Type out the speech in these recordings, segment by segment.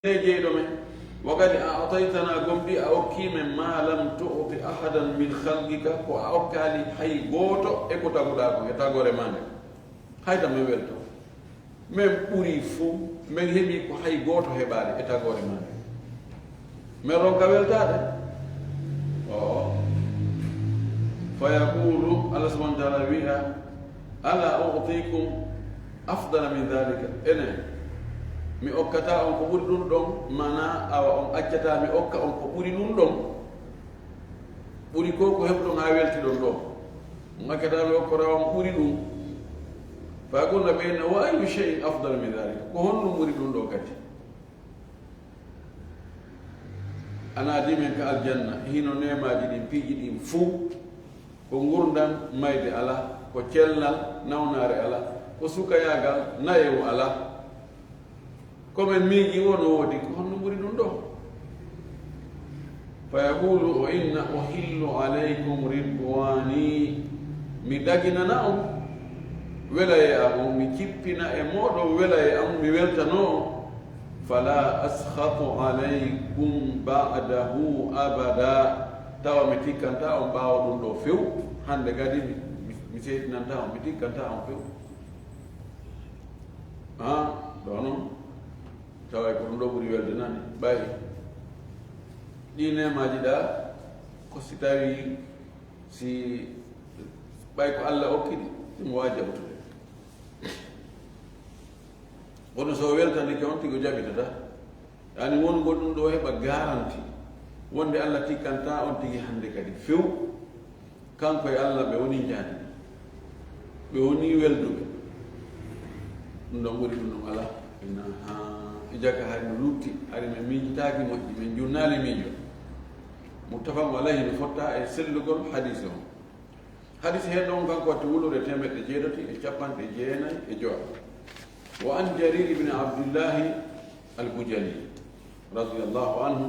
جيدومي وقد أعطيتنا قمدي أوكي من ما لم تعطي أحدا من خلقك وأوكالي حي غوتو إكو تاغوداكو يتاغو رماني هاي تامي ويلتو من أوريفو من هبي كو حي غوتو هبالي يتاغو رماني من روكا ويلتادي فيقول الله سبحانه وتعالى بها ألا أعطيكم أفضل من ذلك إنه mi okkata on ko ɓuri ɗum ɗon mana awa on accata mi okka on ko ɓuri ɗum ɗon ɓuri ko ko heɓɗon ha welti ɗon ɗo on accata mi okkata on ɓuri ɗum fa qulna ɓeyna wa ayu cheyin afdal min dhalika ko honɗum ɓuri ɗum ɗo kadi ana dimen ka aljanna hino nemaji ɗin piiji ɗin fuu ko gurdam mayde ala ko cellal nawnare ala ko sukayagal nayewu ala comme miiji wono woodi ko honno ɓuri ɗum ɗo fa yaqulu wa inna uhillu alaykum ridwani mi daginana on welaye am mi cippina e moɗo welaye am mi weltano fala askhatu alaykum ba'dahu abada tawa mi tikkanta on ɓaawa ɗum ɗo few hande kadi mi seytinanta on mi tikkanta on few ɗo noon taway ko ɗum ɗo ɓuri welde nani ɓayi ɗi nemaji ɗa ko si tawi si ɓay ko Allah okkiɗi ɗimo wawi jaɓtude kono so weltanike on tigo jaɓitata yani wongol ɗum ɗo heɓa garanti wonde Allah tikkanta on tigi hande kadi few kanko e Allah ɓe woni jaadi ɓe woni welduɓe ɗum ɗon ɓuri ɗum ɗum ala inna jaka hay no lutti ari men miijitaaki moƴƴi men junnaali miijo muttafaqun alayhi no fotta e sellugol hadise o hadise heen ɗon kanko watti wulude temeɗɗe jeeɗati e capanɗe jeenayi e joyi wa an jarir ibne abdillahi al-bujali radiallahu anhu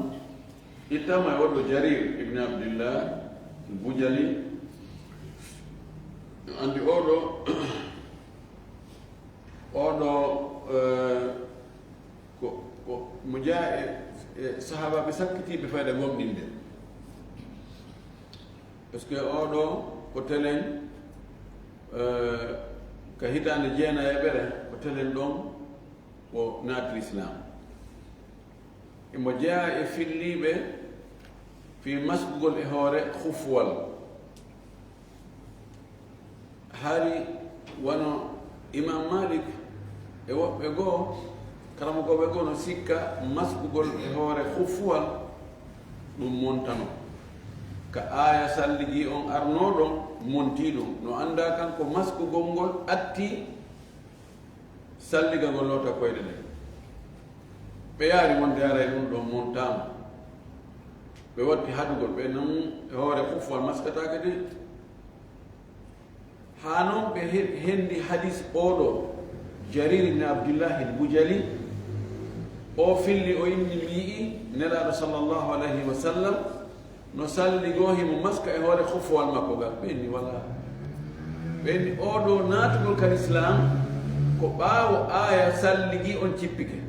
ittama e woɗɗo jarir ibne abdillah al-bujali andi oɗo ko mo jaa e sahabaɓe sakkitiɓe fayda gomɗinde par ce que oɗo ko telen ka hitande jeenayeɓere ko telen ɗon ko naati l'islam emo jaa e filliɓe fi masgugol e hoore hufwal haari wono imam malik e woɓɓe goo karamogoɓe goo no sikka maskugol e hoore hufuwal ɗum montano ka aya salligi on arnoɗon monti ɗum no anda kanko maskugol ngol atti salliga ngol lota koyɗe ɗe ɓe yaari wonde aray ɗum ɗon montama ɓe watti haɗugol ɓe non e hoore hufuwal maskatake de ha noon ɓe hendi hadis oɗo jarir ibne abdillahi al-bujali o filli o inni mbi'i nelaɗo sallllahu alayhi wa sallam no salligoo himo maska e hoore hufowal makko gal ɓenni wala ɓenni oɗo naatugol kal islam ko ɓaawo aya salligi on cippike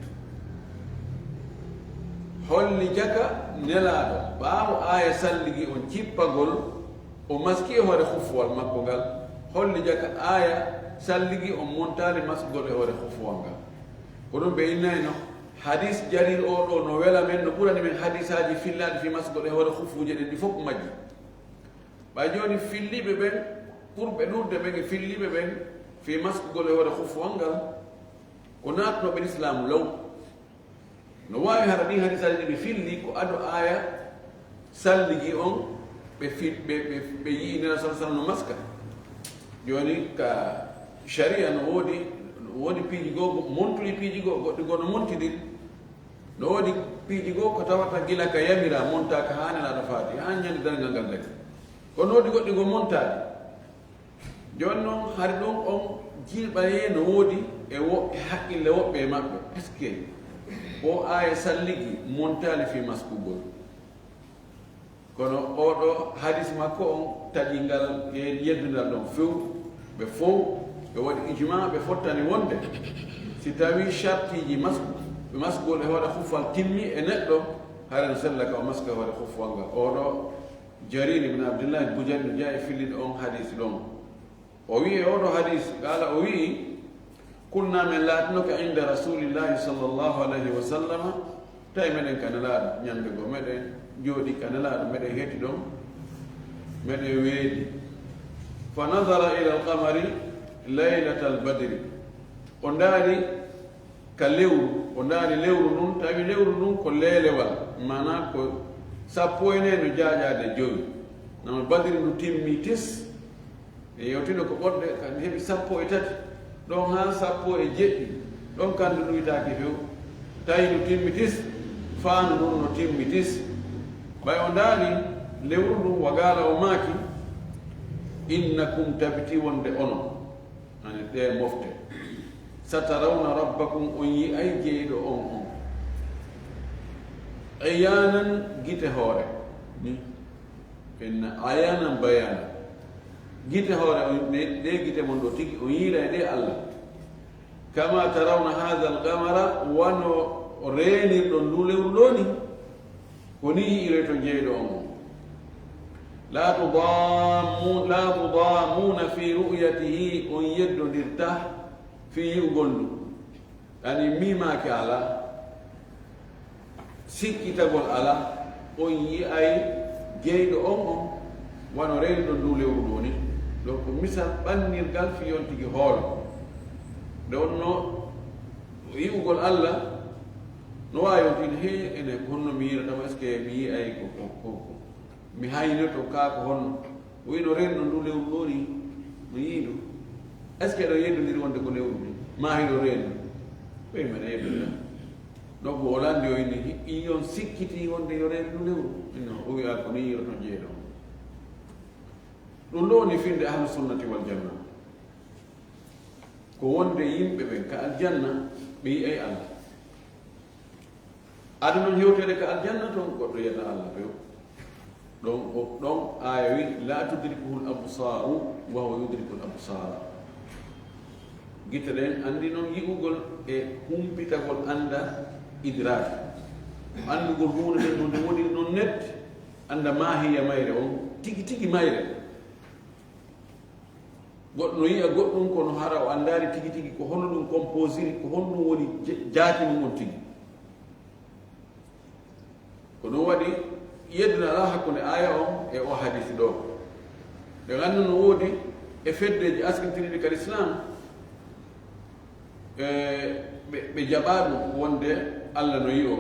holli jaka nelaɗo ɓaawo aya salligi on cippagol o maski e hoore hufowal makko ngal holli jaka aya salligi on montali masgol e hoore hufowal ngal ko ɗum ɓe innayno hadis jarir o ɗo no wela men no ɓurani men hadisaji fillaɗi fi masgol e hoore hufuje ɗen ɗi fof majji ɓay joni filliɓe ɓen ɓurɓe ɗurde ɓen e filliɓe ɓen fi masgugol e hoore hufuwal ngal ko natnoɓe l'islamu law no wawi hara ɗin hadisaji ɗi ɓe filli ko ado aya salligi on ɓe yii nela sa sallam no maska joni ka sharia no woodi piiji goo montuli piiji goo goɗɗi goo no montiɗin no woodi piiji goo ko tawata gila ka yamira montaka ha nelaɗo faati ha ñande dargal ngal gadi kono woodi goɗɗi goo montaɗi joni noon hari ɗum on jilɓaye no woodi e woɓɓe haqqille woɓɓe e maɓɓe est ce que o aya salligi montali fi maskugol kono oɗo hadis makko on taƴingal e yeddunal ɗon few ɓe fof ɓe waɗi ijma ɓe fottani wonde si tawi chartiji masku masgol e hoore huffal timmi e neɗɗo haren sella ka o maska hoore huffal ngal oɗo jarir ibn abdillah bujani no jaa e fillide on hadis ɗon o wi e oɗo hadis qala o wi kunna min laatinoka inda rasulillahi sallllahu alayhi wa sallama tawi meɗen kanelaaɗo ñande goo meɗen jooɗi kanelaaɗo meɗen heeti ɗon meɗen weedi fa nadara ila alqamari laylata albadri o ndaari ka lewru o ndaari lewru ndun tawi lewru ndun ko leelewal mana ko sappo e nee no jaaƴaade joyi nama badiri ndu timmi tis e yewtino ko ɓoɗɗe kadi heɓi sappo e tati ɗon haa sappo e jeɗɗi ɗon kanndu ɗuytaaki few tawi ndu timmi tis faandu ndun no timmi tis ɓay o ndaari lewru ndun wagaala o maaki innakum tabiti wonde onon ani ɗe mofte satarawna rabbakum on yi ay jeyɗo on ayanan gite hoore ni inna ayanan bayana gite hoore ɗe gite mon ɗo tigi o yiira e ɗe allah kama tarawna hada alqamara wano reenirɗon ndu lewru ɗo ni koni yiire to jeyɗo on la tudamuna fi ru'yatihi on yeddodirta fi yi'ugol ndu ani mimaki ala sikkitagol ala on yi'ay jeyɗo on wano reenirɗo ndu lewru ɗo ni donc misal ɓannirgal fi yon tigi hoolo nde wonno yi'ugol allah no wawi on tigi he ene honno mi yiiratama est ce que mi yi'ay ko mi haynoto kaa ko honno o wino reenɗo ndu lewru ɗo ni mi yiiɗo est ce que ɗo yeddodiri wonde ko lewru ni ma hiɗo reendu ɓoyi mene yeddodira donc o landi o inni iyon sikkiti wonde yo reendu lewru inno o wiya ko ni yiiroto jeeɗo ɗum ɗo woni finde ahlu sunnati wal janna ko wonde yimɓe ɓen ka aljanna ɓe yi'ay allah ada noon hewtede ka aljanna toon goɗɗo yiyata allah ɓew ɗon aya wi la tudrikuhu l absaru wa huwa yudriku l absara gite ɗen andi noon yi'ugol e humpitagol anda idrake andugol hunde ɗen ɗo nde woni noon nette anda mahiya mayre on tigi tigi mayre goɗɗo no yiya goɗɗum kono hara o andari tigi tigi ko hono ɗum composiri ko honɗum woni jaati mum on tigi ko ɗum waɗi yedduna ala hakkunde aya on e o hadisi ɗo ɓe gandu no woodi e feddeji askintiriɗi kal islam ɓe jaɓa ɗum wonde allah no yi o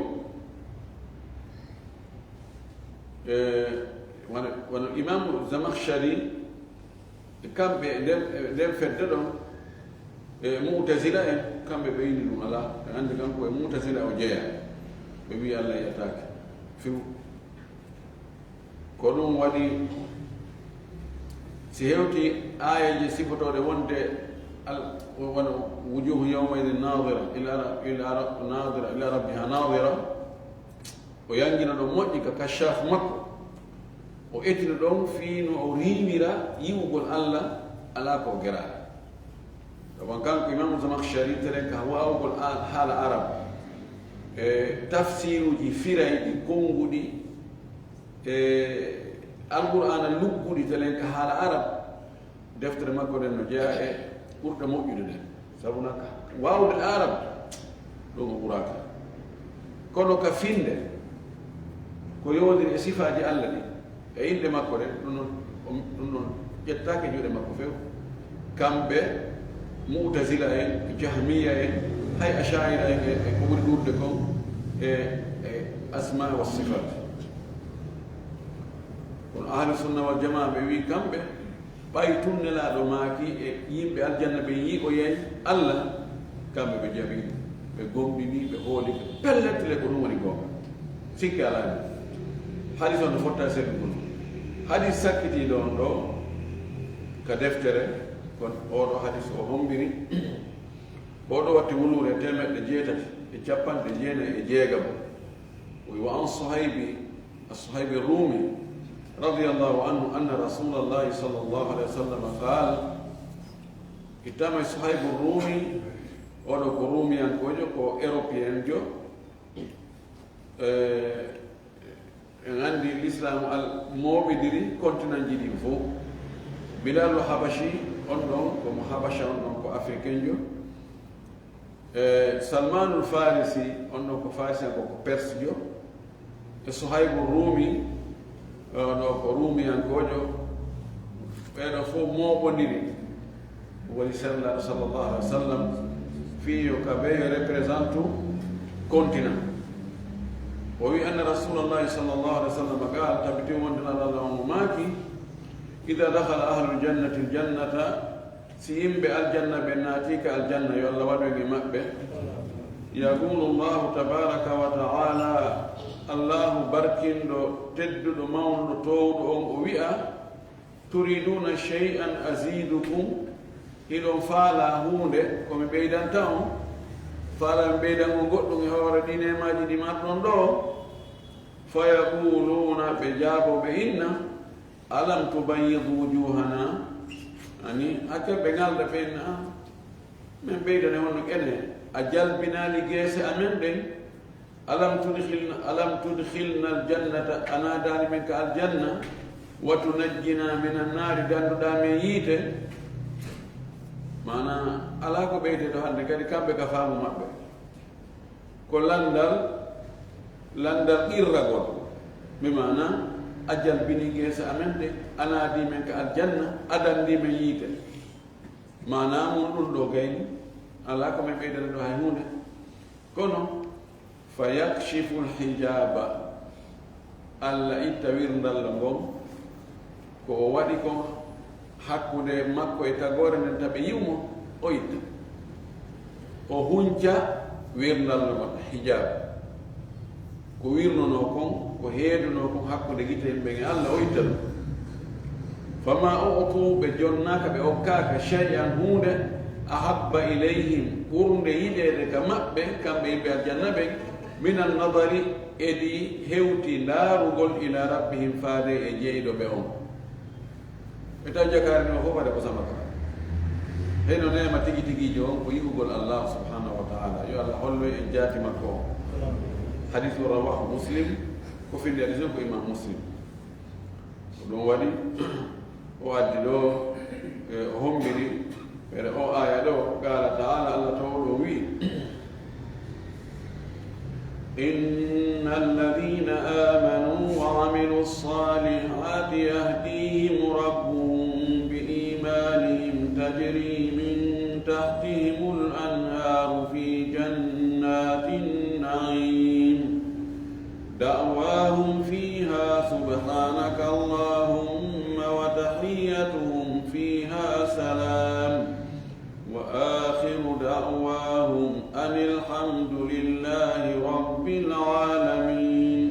wono imamu zamakhshari kamɓe nden fedde ɗon mutazila en kamɓe ɓe yini ɗum ala ɓe andi kanko e mutazila o jeeya ɓe wi allah yiyatake fiw ko ɗum waɗi si hewti ayaji sifotoɗe wonde wono wujuhu yawmaidin nadira ila rabbiha nadira o yangina ɗo moƴƴi ka kashaf makko o etina ɗon fiino o riiwira yiwugol allah ala ko geraɗa ɗoban kanko imamu zamakhshari teren ka wawugol haala arab e tafsiruji firayɗi konnguɗi e alqur'ana lugguɗi telen ka haala arab deftere makko ɗen no jeeya e ɓurɗa moƴƴude ɗen sabu naka wawde arab ɗum o ɓuraka kono ka finde ko yowdiri e sifaji allah ɗi e inde makko ɗen ɗum noon ƴettake juuɗe makko few kamɓe mutazila en jahmiya en hay ashaira en e ko ɓuri ɗurde kon e asma wa sifat kono ahlu sunna wal jamaa ɓe wi kamɓe ɓay tunnelaɗo maaki e yimɓe aljanna ɓe yi o yen allah kamɓe ɓe jabini ɓe gomɗini ɓe hooli ɓe pelletile ko ɗum woni gonga sikki alani hadis on no fotta seɗugol hadis sakkitiɗo on ɗo ka deftere kono oɗo hadis o hombiri oɗo watti wulure temeɗɗe jeetati e capanɗe jeenayi e jeegam wa an sohaybi rumi radiyallahu anhu anna rasulallahi sallallahu alayhi wa sallam qal ittama sohaybu rumi oɗo ko rumiyankojo ko européen jo عندي الإسلام الموبدري continent جدي فو بلال الحبشي أنهم كم حبشة أنهم كأفريقيا جو سلمان الفارسي أنهم كفارسي أنهم كبرس جو صهيب الرومي أنهم كرومي أنكوجو أنا فو موبدري ولسنا صلى الله عليه وسلم في يكابي representu continent وهي أن رسول الله صلى الله عليه وسلم قال تبتي وندنا الله ماكي إذا دخل أهل الجنة الجنة سيم بالجنة بناتيك الجنة يلا ودعي مكبه يقول الله تبارك وتعالى الله بركين تدد مون تود ويا تريدون شيئا أزيدكم إذا فعلا هونde كم بيدان تاون فعلا بيدان غوتو هور دين ما جدي ما توندو فيقولون بجابوا بهن ألم تبيض وجوهنا يعني أكيد بنال دفينا من بيدان هون كنه أجل بنا لجيس أمن دين ألم تدخلنا الجنة أنا داني منك الجنة وتنجنا من النار دانو دامييت mana ala ko beyde do hande kadi kambe ka faamu mabbe ko landal irragol mi mana ajal bini gesa amende ana di men ka aljanna adan di men yite mana mun dun do gayni ala ko me beyde do hay hunde kono fayakshifu alhijaba alla itawirndal ngom ko wadi ko hakkude makko e tagore nden taɓe yiwmo o itta o hunca wirnal makko hijab ko wirnono kon ko heeduno kon hakkude gite yimɓe e Allah o itta ɗum fama utu ɓe jonnaka ɓe okkaka shay'an hunde ahabba ilayhim ɓurde yiɗede ka maɓɓe kamɓe yimɓe aljanna ɓe min annadari edi hewti ndaarugol ila rabbihim faade e jeyɗo ɓe on ita jakari no hoba de ko samaka heno nema tigi tigi jo ko yugol Allah subhanahu wa ta'ala yo Allah hollo en jati makko hadith rawahu muslim ko fi hadith ko imam muslim don wadi o addi do hombiri pere o aya do qala ta'ala Allah tawlo wi إن الذين آمنوا وعملوا الصالحات يهديهم ربهم بإيمانهم تجري من تحتهم الأنهار في جنات النعيم دعواهم فيها سبحانك اللهم وتحيتهم فيها سلام وآخر دعواهم أن الحمد لله رب العالمين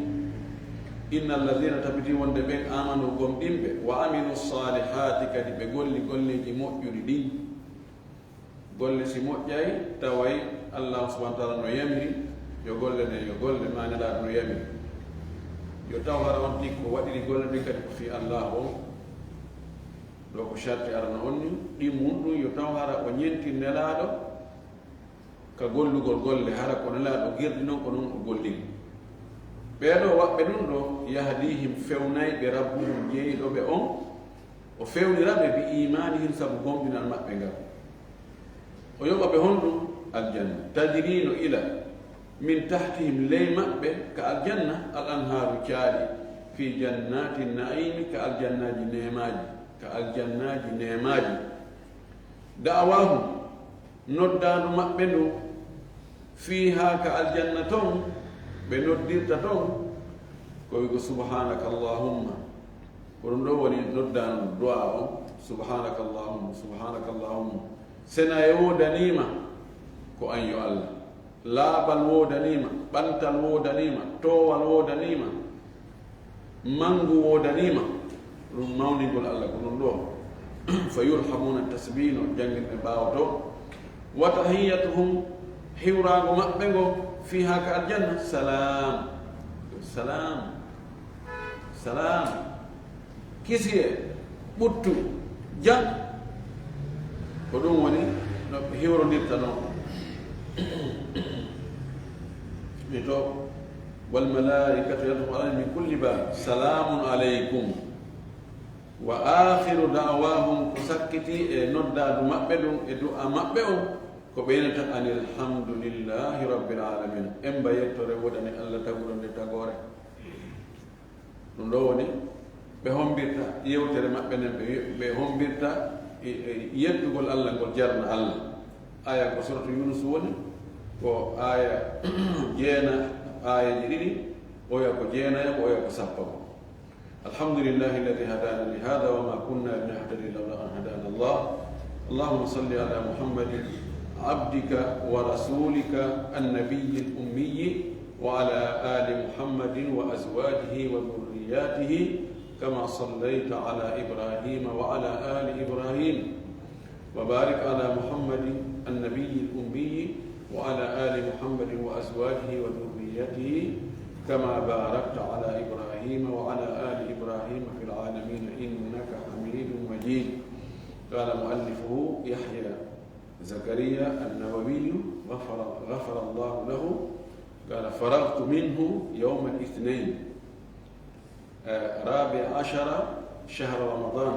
إن الذين تبتي وندبين آمنوا قم دمبه وعملوا الصالحات كدب قل جموع يريدين قل سموع جاي توي الله سبحانه وتعالى نيمري يقول ما نلا نيمري يتوهر وانتك وادي يقول لك في الله do ko sharti arana onni di mundu yo taw hara o nyenti nelado ka gollugol golle hara ko nelado girdi non ko non o golli beedo wabbe dun do yahdihim fewnay be rabbuhum jeedo be on o fewnirabe bi imanihim sabu gombinal mabbe ngal o yoba be hondu aljanna tajrinu ila min tahtihim lay mabbe ka aljanna al anharu kaali fi jannatin na'im ka aljannaji nemaji الجنات نعماج دعواهم نودان مأبنو فيها كالجنتهم بنوديرتهم كويقول سبحانك اللهم ورندوني نودان دعاء سبحانك اللهم سنا يو دنيما كو أن الله لا بل و دنيما بنتل و دنيما توال و دنيما منغو و دنيما رموني قول الله كنون دو فيرحمون التسبين جنگ باوتو وتحيتهم حوراغ مأبغو فيها كالجنة سلام كيسيه بوتو جان كدوم وني حورو ديرتانو نيتو والملائكة يدخلون عليهم من كل باب سلام عليكم وآخر دعواهم كسكتي نودع مأبدهم دعاء مأبدهم كبينة أن الحمد لله رب العالمين إن بيتر ودني الله تقولون لتقوله نلوني بهم بيتا يوتر مأبدهم بهم بيتا يدخل الله قل جرنا الله آية سورة يونس وني وآية جينا آية جديدة ويا كجينا ويا كسبب الحمد لله الذي هدانا لهذا وما كنا لنهتدي لولا أن هدانا الله اللهم صل على محمد عبدك ورسولك النبي الأمي وعلى آل محمد وأزواجه وذرياته كما صليت على إبراهيم وعلى آل إبراهيم وبارك على محمد النبي الأمي وعلى آل محمد وأزواجه وذريته كما باركت على إبراهيم وعلى آل إبراهيم في العالمين إنك حميد مجيد قال مؤلفه يحيى زكريا النووي غفر الله له قال فرغت منه يوم الاثنين 14 شهر رمضان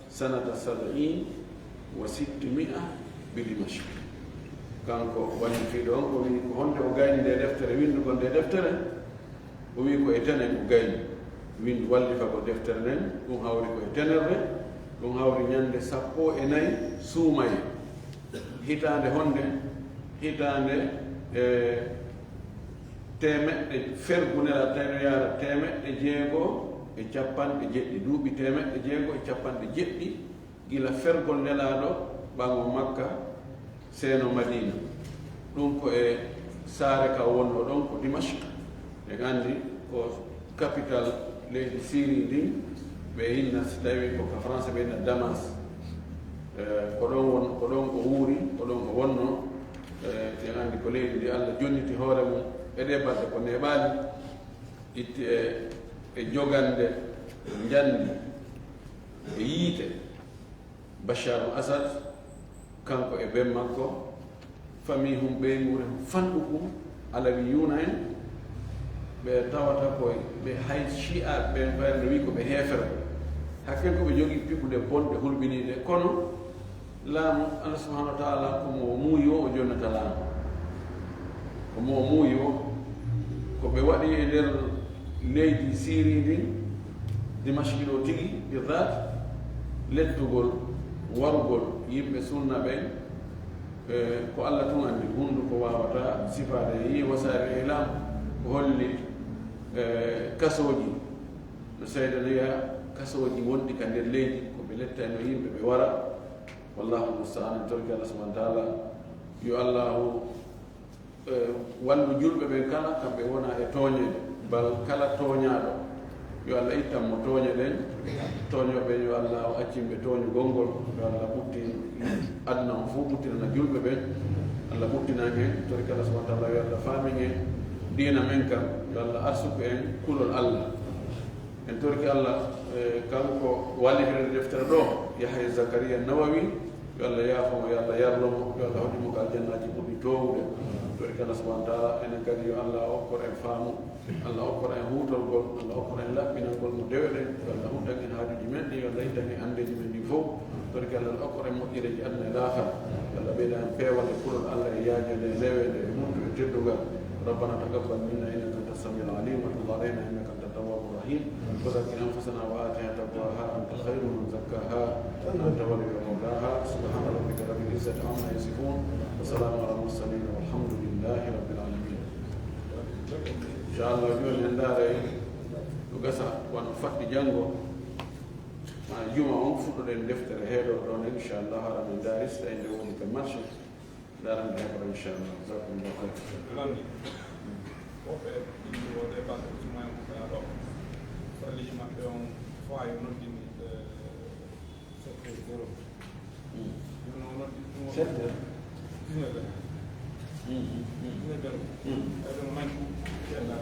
سنة 70 و600 بدمشق كانكو واني في دون كو هونde o gayni de deftere windu gonde deftere o wi ko e tenen o gayni windu walli fa ko deftere nen dum hawri ko e tenerre dum hawri nyande 14 suumaye hitande honde hitande temedde fergunela tayno yara temedde jeego e cappanɗe jeɗɗi duuɓi temedde jeego e cappanɗe jeɗɗi gila fergol nelaɗo ɓango makka seeno madina ɗum ko e saare ka wonno ɗon ko dimashq ɓe gandi ko capital leydi syrie ndin ɓe hinna so tawi ko ka français ɓe hinna damas ko ɗon won ko ɗon ko wuuri ko ɗon ko wonno te andi ko leydi ndi allah jonniti hoore mum e ɗe balɗe ko neɓaali itti e jogande jandi e yiite bachar asad kanko e ben makko famille hum ɓe nguure fanɗu kum alawi yuna en ɓe tawata koye ɓe hay chia ɓe ɓayno wi ko ɓe heefere hakken ko ɓe jogii piɓuɗe bonɗe hulɓiniɗe kono laamu allah subahanahu wa taala komo muuyi o jonnata laamu komo muuyi o ko ɓe waɗi e nder leydi syrie ndin dimashqi ɗo tigi bidat lettugol warugol yimɓe sunna ɓen ko allah tun andi hundu ko wawata sifade yi wasare ilam ko holli kasoji no seydanoya kasoji wonɗi ka nder leydi ko ɓe lettano yimɓe ɓe wara wallahu mustaan en torki allah subahana taala yo allahu wallu julɓe ɓen kala kamɓe wona e tooñede bal kala tooñaɗo yo allah ittanmo tooñe ɗen tooñoɓe yo allah accimɓe tooñugol ngol yo allah ɓutti aduna on fof ɓuttinana julɓe ɓen allah ɓuttinan hen torki allah subahana taala yo allah faamin en diina men kam yo allah arsuku en kulol allah en torki allah kanko wallitire deftere ɗo yahya zacharia nawawi yo allah yaafomo yo allah yarlomo yo allah hoɗimo ko aljannaji ɓurɗi towude torki allah subahana taala enen kadi yo allah okkor en faamu allah okkor en huutolgol allah okkor en laɓɓinalgol mo deweɗen yo allah huddan en haajuji men ɗi yo allah ittan en andeji men ɗi fof torki allah okkor en moƴƴireji aduna e laahar yo allah ɓeyda en peewal e kulol allah e yaajede e lewede e muttu e teddugal ربنا تقبل منا انك انت السميع العليم وتب علينا انك انت التواب الرحيم وزكي انفسنا واتها تقواها انت خير من زكاها انت ولي مولاها سبحان ربك رب العزه عما يصفون وسلام على المرسلين والحمد لله رب العالمين ان شاء الله جون نداري وغسا ونفدي جانغو جمعه on fuɗɗoɗen deftere heeɗo ɗon inchallah hara min daris tawi nde woni ko marché daran heɓra inchallah jasakumllahu khairan woɓɓe ɗiɗiwode balɗe usmane mukana ɗo sallihi maɓɓe on fo ayo noddini 7 0 jono noddi ɗum 7 19 ɗum manki ceeɗa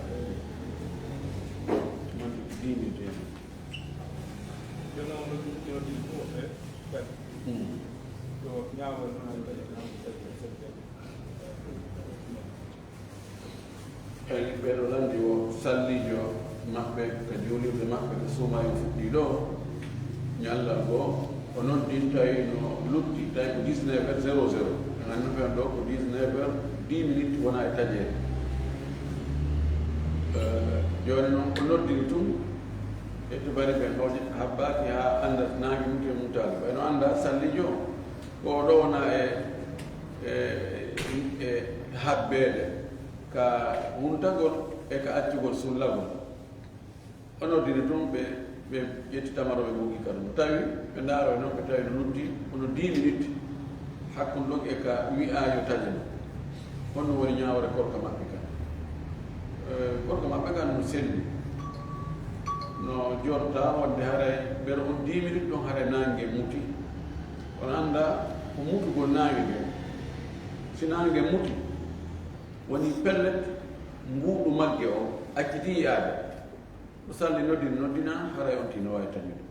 manki dignité jono noddi ɗum woɓɓe ɓen yo ñaawal noon kadi ɓeɗo landi o sallijo maɓɓe ka julirde maɓɓe ko suumayo fuɗɗi ɗo ñallal goo o noon ɗin tawi no lutti tawi ko 19h00 ganduɓe on ɗo ko 19h10 wona e taƴere joni noon ko noddiri tun ƴetto bari ɓen ɗo habbaki ha anda naangi mute mutali ɓayno anda sallijo ko ɗo wona e habbede ka huntagol e ka accugol sullagol o noddiri tun ɓe ƴetti tamaro ɓe gogi kadi mo tawi ɓe ndaaro e noon ɓe tawi no lutti ono 10 minutes hakkude ɗon e ka wi'ayo taƴe no honno woni ñawore korka maɓɓe kan korka maɓɓe kan no selli no jorta wonde haray mbere on 10 minutes ɗon haray nangue muti on anda ko mutugol nangue nge si nangue muti woni pellet mbuuɗu magge o acciti yaade o salli noddina haray on tino wawi tañude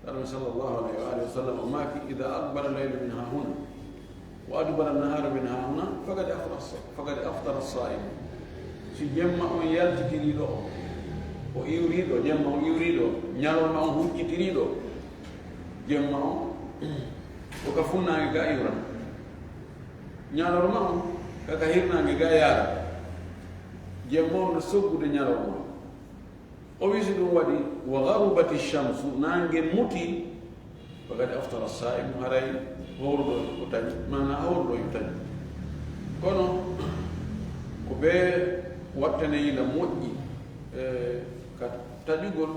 ɗaɗum sallllahu alayhi wa alihi wa sallam o maaki ida aqbala leylu min ha huna wa adbara naharu min ha huna faqad aftara saimu si jemma on yaltitiriɗo o iwriɗo jemma o iwriɗo ñalowma on huccitiriɗo jemma o koka funnange ga iwran ñalorma on kaka hirnange ga yaara jemma on no soggude ñalorma o wisi ɗum waɗi wa garubati shamsu nangue muti faqad aftara saimu haray howruɗo o tañi mana howruɗo yo tañi kono ko ɓe wattane yila moƴƴi ka taƴugol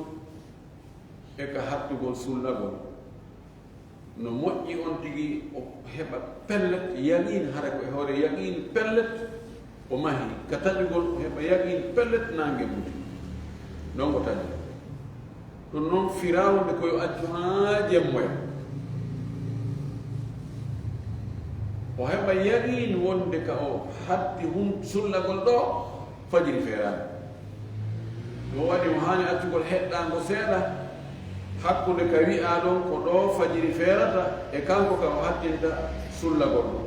e ka hattugol sullagol no moƴƴi on tigi o heɓa pellet yaqin hara ko e hoore yaqin pellet o mahi ka taƴugol o heɓa yaqin pellet nangue muti non ko taƴi ɗum noon firawde koyo accu ha jemmoya o heɓa yaqin wonde ka o hatti sullagol ɗo fajiri feerani ɗum waɗi mo hani accugol heɗɗango seeɗa hakkude ka wi'a ɗon ko ɗo fajiri feerata e kanko ka o hattinta sullagol ɗo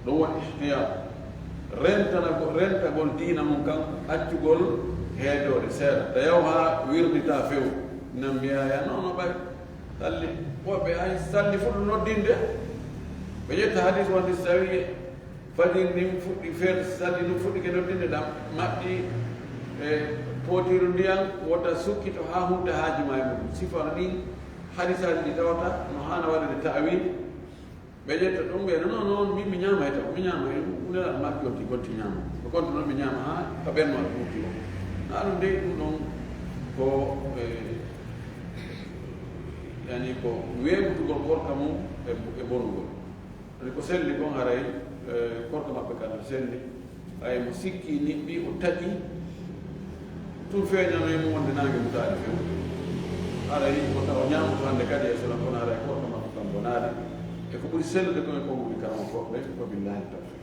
ɗum waɗi ihtiyat rentagol diina mum kanko accugol heedode seeɗa tayaw ha wirdita few nan mbiyaya nono ɓay salli woɓe hay salli fuɗɗo noddinde ɓe ƴetta hadis wonde so tawi fajiri ndin fuɗɗi feer salli ɗum fuɗɗi ke noddinde ɗam maɓɓi e potiru ndiyam wota sukkito ha hunde haaji ma e mum sifano ɗin hadisaji ɗi tawata no hana waɗade ta'wil ɓe ƴetta ɗum ɓe non noon min mi ñama e taw mi ñama e uneɗaɗa makki gonti gonti ñama ko konto noon mi ñama ha ka ɓenno aɗa ɓurti o na ɗum de ɗum ɗon ko yani ko weɓutugol korka mum e bonugol ani ko selli kon haray korka maɓɓe kala selli ay mo sikki niɓɓi o taƴi tun feeñano e mum wonde nangue mutaade few haray ko taw ñamuto hannde kadi e sona kono haray korka makko kam bonaade e ko ɓuri sellude koye konguɗi karama fof ɓe ko billahi tawfiq